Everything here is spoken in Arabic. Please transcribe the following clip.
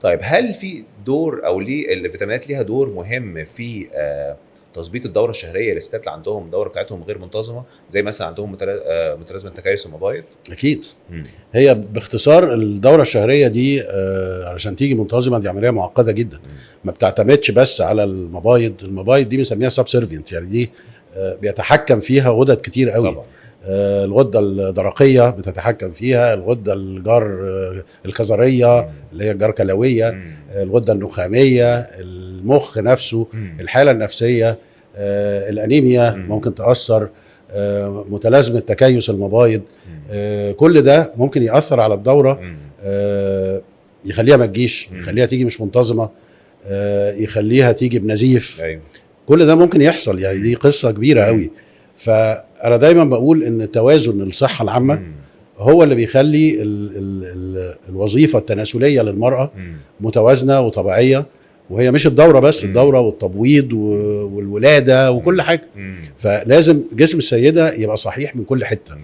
طيب هل في دور او ليه الفيتامينات ليها دور مهم في تظبيط الدوره الشهريه للستات اللي عندهم الدوره بتاعتهم غير منتظمه، زي مثلا عندهم متلازمه تكيس المبايض؟ اكيد. مم. هي باختصار الدوره الشهريه دي علشان تيجي منتظمه دي عمليه معقده جدا. ما بتعتمدش بس على المبايض دي بنسميها سبسيرفينت، يعني دي بيتحكم فيها غدد كتير قوي. طبعا. الغده الدرقيه بتتحكم فيها، الغده الكظريه اللي هي الجار كلويه، الغده النخاميه، المخ نفسه، الحاله النفسيه، الانيميا ممكن تاثر، متلازمه تكيس المبايض، كل ده ممكن ياثر على الدوره، يخليها ما تجيش، يخليها تيجي مش منتظمه، يخليها تيجي بنزيف. أيوه. كل ده ممكن يحصل، يعني دي قصه كبيره قوي. فانا دايما بقول ان توازن الصحه العامه هو اللي بيخلي الوظيفه التناسليه للمراه متوازنه وطبيعيه، وهي مش الدوره بس، الدوره والتبويض والولاده وكل حاجه. فلازم جسم السيده يبقى صحيح من كل حته.